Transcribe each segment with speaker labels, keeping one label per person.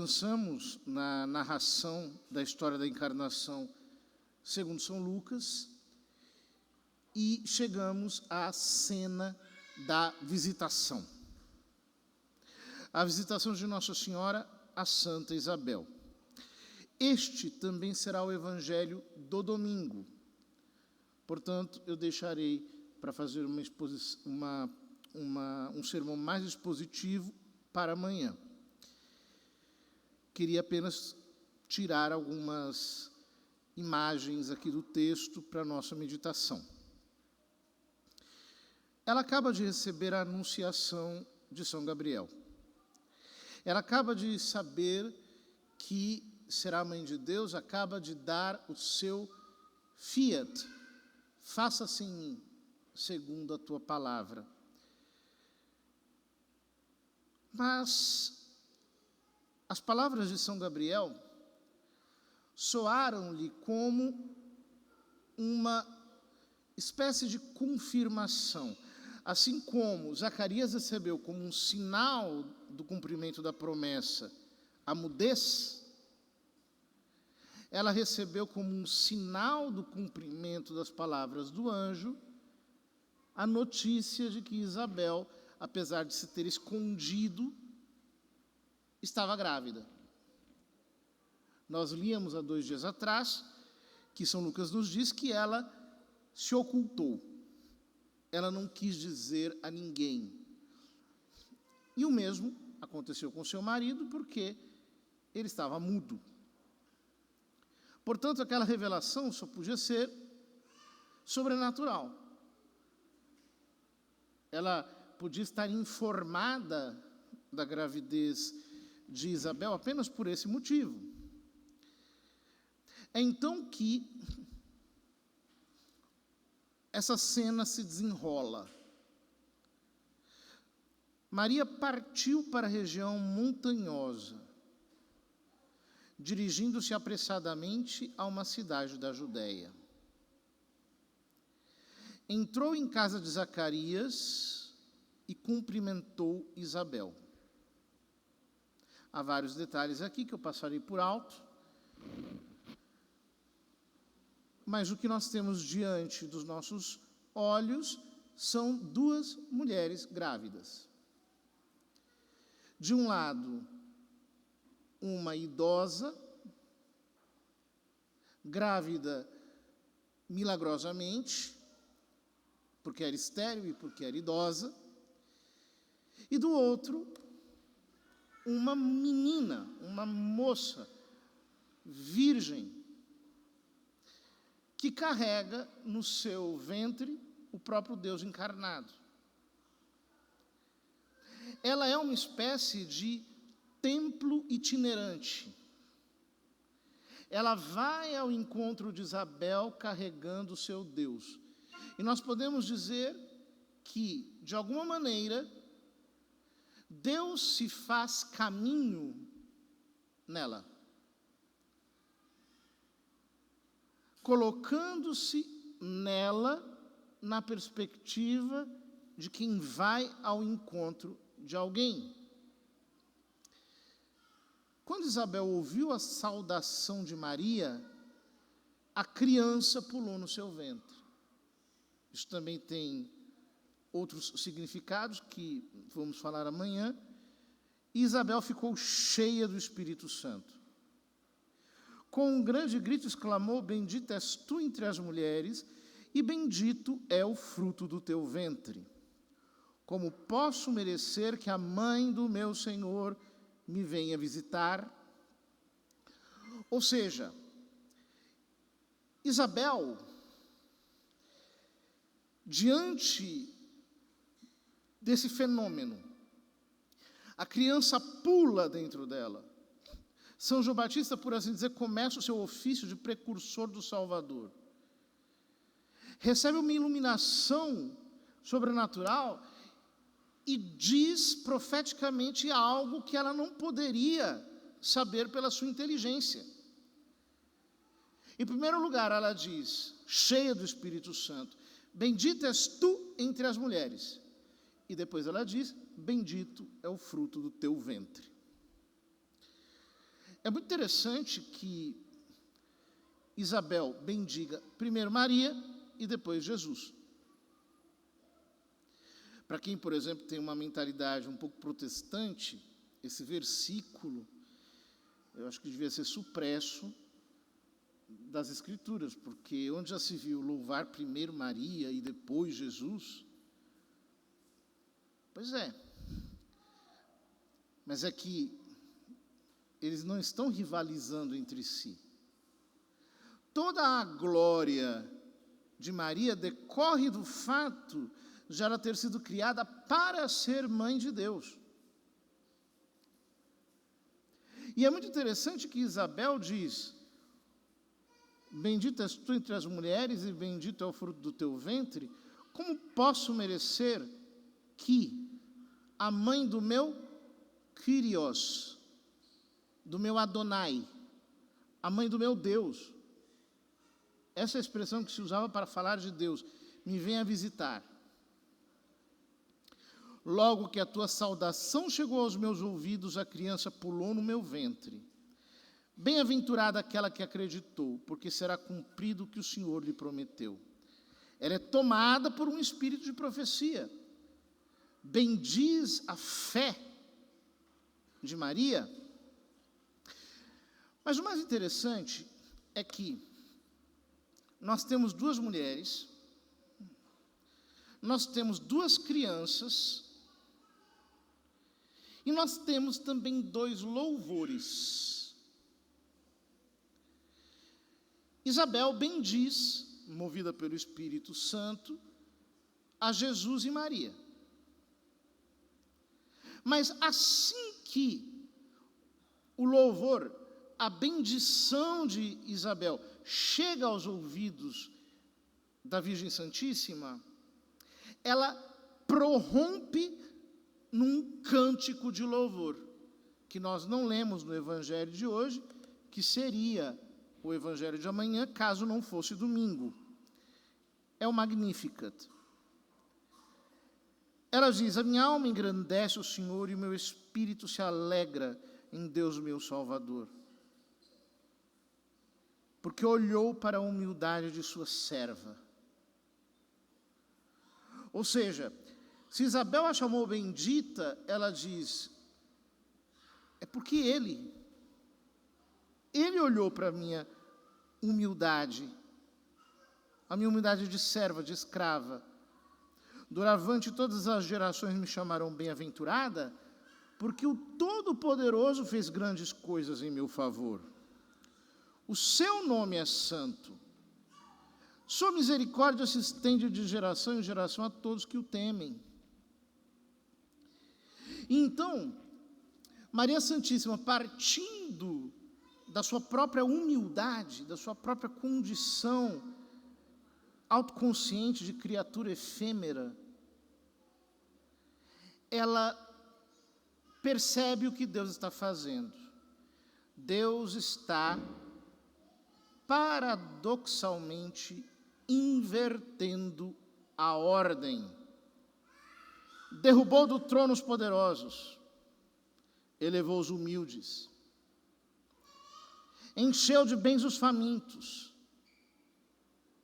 Speaker 1: avançamos na narração da história da encarnação segundo São Lucas e chegamos à cena da visitação. A visitação de Nossa Senhora a Santa Isabel. Este também será o evangelho do domingo. Portanto, eu deixarei para fazer um sermão mais expositivo para amanhã. Queria apenas tirar algumas imagens aqui do texto para a nossa meditação. Ela acaba de receber a anunciação de São Gabriel. Ela acaba de saber que será a mãe de Deus, acaba de dar o seu fiat. Faça-se em mim, segundo a tua palavra. Mas as palavras de São Gabriel soaram-lhe como uma espécie de confirmação. Assim como Zacarias recebeu como um sinal do cumprimento da promessa a mudez, ela recebeu como um sinal do cumprimento das palavras do anjo a notícia de que Isabel, apesar de se ter escondido, estava grávida. Nós líamos há 2 dias atrás que São Lucas nos diz que ela se ocultou. Ela não quis dizer a ninguém. E o mesmo aconteceu com seu marido, porque ele estava mudo. Portanto, aquela revelação só podia ser sobrenatural. Ela podia estar informada da gravidez de Isabel apenas por esse motivo. É então que essa cena se desenrola. Maria partiu para a região montanhosa, dirigindo-se apressadamente a uma cidade da Judéia. Entrou em casa de Zacarias e cumprimentou Isabel. Há vários detalhes aqui que eu passarei por alto, mas o que nós temos diante dos nossos olhos são 2 mulheres grávidas. De um lado, uma idosa, grávida milagrosamente, porque era estéril e porque era idosa, e do outro, uma menina, uma moça, virgem, que carrega no seu ventre o próprio Deus encarnado. Ela é uma espécie de templo itinerante. Ela vai ao encontro de Isabel carregando o seu Deus. E nós podemos dizer que, de alguma maneira, Deus se faz caminho nela, colocando-se nela na perspectiva de quem vai ao encontro de alguém. Quando Isabel ouviu a saudação de Maria, a criança pulou no seu ventre. Isso também tem outros significados que vamos falar amanhã. E Isabel ficou cheia do Espírito Santo. Com um grande grito exclamou: bendita és tu entre as mulheres, e bendito é o fruto do teu ventre. Como posso merecer que a mãe do meu Senhor me venha visitar? Ou seja, Isabel, diante desse fenômeno, a criança pula dentro dela. São João Batista, por assim dizer, começa o seu ofício de precursor do Salvador. Recebe uma iluminação sobrenatural e diz profeticamente algo que ela não poderia saber pela sua inteligência. Em primeiro lugar, ela diz, cheia do Espírito Santo: bendita és tu entre as mulheres. E depois ela diz: bendito é o fruto do teu ventre. É muito interessante que Isabel bendiga primeiro Maria e depois Jesus. Para quem, por exemplo, tem uma mentalidade um pouco protestante, esse versículo, eu acho que devia ser supresso das Escrituras, porque onde já se viu louvar primeiro Maria e depois Jesus? Pois é. Mas é que eles não estão rivalizando entre si. Toda a glória de Maria decorre do fato de ela ter sido criada para ser mãe de Deus. E é muito interessante que Isabel diz: bendita és tu entre as mulheres e bendito é o fruto do teu ventre. Como posso merecer que a mãe do meu Kyrios, do meu Adonai, a mãe do meu Deus, essa é a expressão que se usava para falar de Deus, me venha visitar. Logo que a tua saudação chegou aos meus ouvidos, a criança pulou no meu ventre. Bem-aventurada aquela que acreditou, porque será cumprido o que o Senhor lhe prometeu. Ela é tomada por um espírito de profecia. Bendiz a fé de Maria. Mas o mais interessante é que nós temos duas mulheres, nós temos duas crianças, e nós temos também dois louvores. Isabel bendiz, movida pelo Espírito Santo, a Jesus e Maria. Mas assim que o louvor, a bendição de Isabel chega aos ouvidos da Virgem Santíssima, ela prorrompe num cântico de louvor, que nós não lemos no Evangelho de hoje, que seria o Evangelho de amanhã, caso não fosse domingo. É o Magnificat. Ela diz: a minha alma engrandece o Senhor e o meu espírito se alegra em Deus meu Salvador, porque olhou para a humildade de sua serva. Ou seja, se Isabel a chamou bendita, ela diz, é porque ele olhou para a minha humildade de serva, de escrava. Doravante todas as gerações me chamarão bem-aventurada, porque o Todo-Poderoso fez grandes coisas em meu favor. O seu nome é santo. Sua misericórdia se estende de geração em geração a todos que o temem. Então, Maria Santíssima, partindo da sua própria humildade, da sua própria condição autoconsciente de criatura efêmera, ela percebe o que Deus está fazendo. Deus está paradoxalmente invertendo a ordem. Derrubou do trono os poderosos, elevou os humildes, encheu de bens os famintos,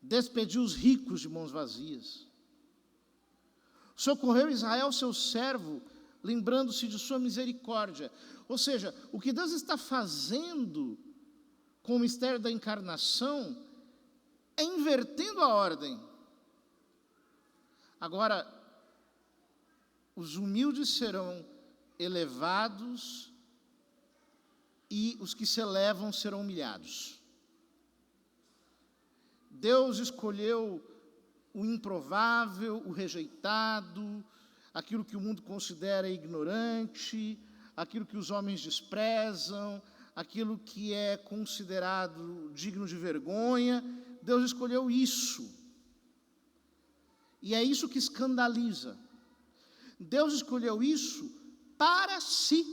Speaker 1: despediu os ricos de mãos vazias, socorreu Israel, seu servo, lembrando-se de sua misericórdia. Ou seja, o que Deus está fazendo com o mistério da encarnação é invertendo a ordem. Agora, os humildes serão elevados e os que se elevam serão humilhados. Deus escolheu o improvável, o rejeitado, aquilo que o mundo considera ignorante, aquilo que os homens desprezam, aquilo que é considerado digno de vergonha. Deus escolheu isso. E é isso que escandaliza. Deus escolheu isso para si,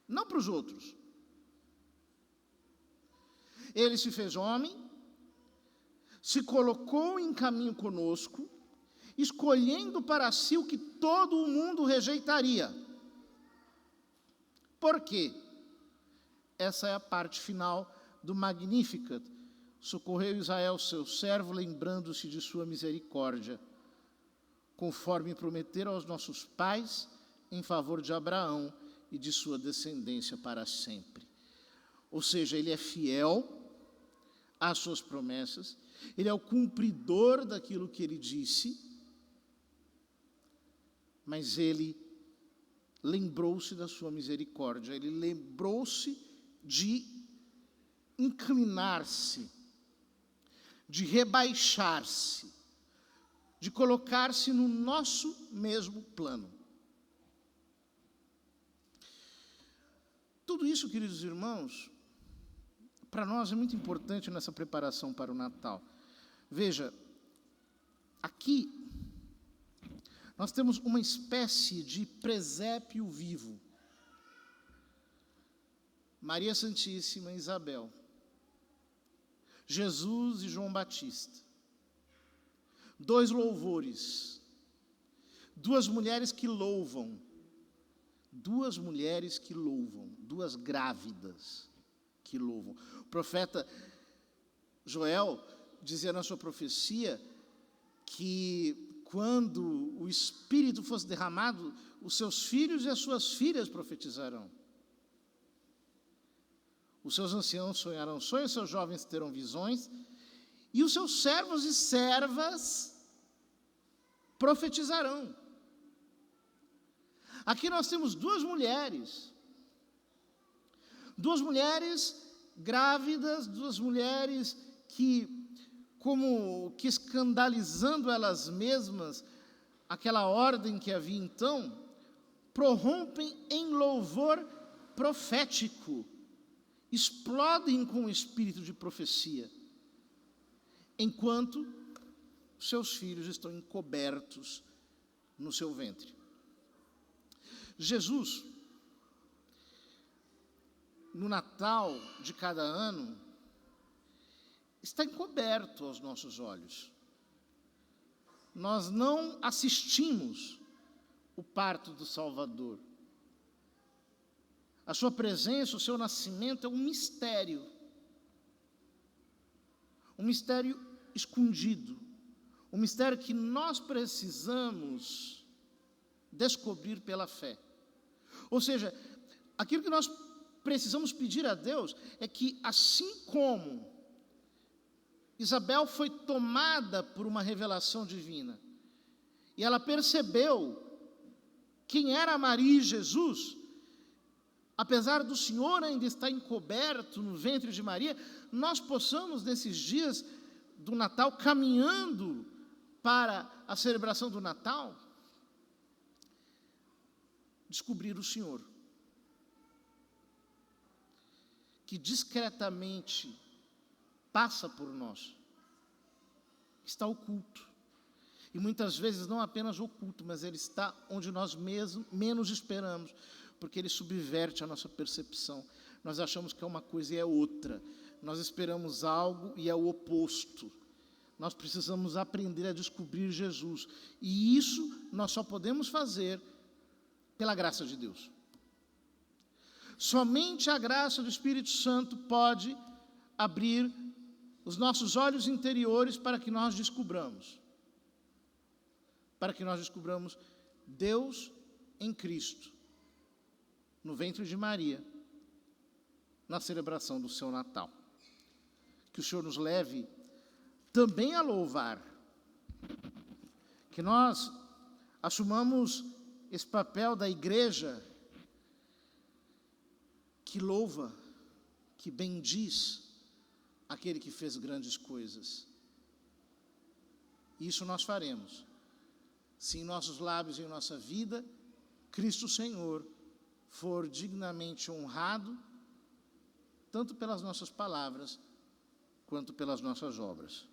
Speaker 1: não para os outros. Ele se fez homem, se colocou em caminho conosco, escolhendo para si o que todo o mundo rejeitaria. Por quê? essa é a parte final do Magnificat. Socorreu Israel, seu servo, lembrando-se de sua misericórdia, conforme prometera aos nossos pais, em favor de Abraão e de sua descendência para sempre. Ou seja, ele é fiel às suas promessas, ele é o cumpridor daquilo que ele disse, mas ele lembrou-se da sua misericórdia, ele lembrou-se de inclinar-se, de rebaixar-se, de colocar-se no nosso mesmo plano. Tudo isso, queridos irmãos, para nós é muito importante nessa preparação para o Natal. Veja, aqui nós temos uma espécie de presépio vivo. Maria Santíssima e Isabel, Jesus e João Batista, dois louvores, duas mulheres que louvam, duas grávidas que louvam. O profeta Joel dizia na sua profecia que quando o Espírito fosse derramado, os seus filhos e as suas filhas profetizarão. Os seus anciãos sonharão sonhos, seus jovens terão visões, e os seus servos e servas profetizarão. Aqui nós temos duas mulheres grávidas, duas mulheres que, como que escandalizando elas mesmas, aquela ordem que havia então, prorrompem em louvor profético, explodem com o espírito de profecia, enquanto seus filhos estão encobertos no seu ventre. Jesus, no Natal de cada ano, está encoberto aos nossos olhos. Nós não assistimos o parto do Salvador. A sua presença, o seu nascimento é um mistério escondido, um mistério que nós precisamos descobrir pela fé. Ou seja, aquilo que nós precisamos pedir a Deus é que, assim como Isabel foi tomada por uma revelação divina, e ela percebeu quem era Maria e Jesus, apesar do Senhor ainda estar encoberto no ventre de Maria, nós possamos, nesses dias do Natal, caminhando para a celebração do Natal, descobrir o Senhor, que discretamente passa por nós, está oculto, e muitas vezes não apenas oculto, mas ele está onde nós menos esperamos, porque ele subverte a nossa percepção. Nós achamos que é uma coisa e é outra, nós esperamos algo e é o oposto. Nós precisamos aprender a descobrir Jesus, e isso nós só podemos fazer pela graça de Deus. Somente a graça do Espírito Santo pode abrir os nossos olhos interiores para que nós descubramos Deus em Cristo, no ventre de Maria, na celebração do seu Natal. Que o Senhor nos leve também a louvar, que nós assumamos esse papel da igreja que louva, que bendiz aquele que fez grandes coisas. Isso nós faremos, se em nossos lábios e em nossa vida, Cristo Senhor for dignamente honrado, tanto pelas nossas palavras, quanto pelas nossas obras.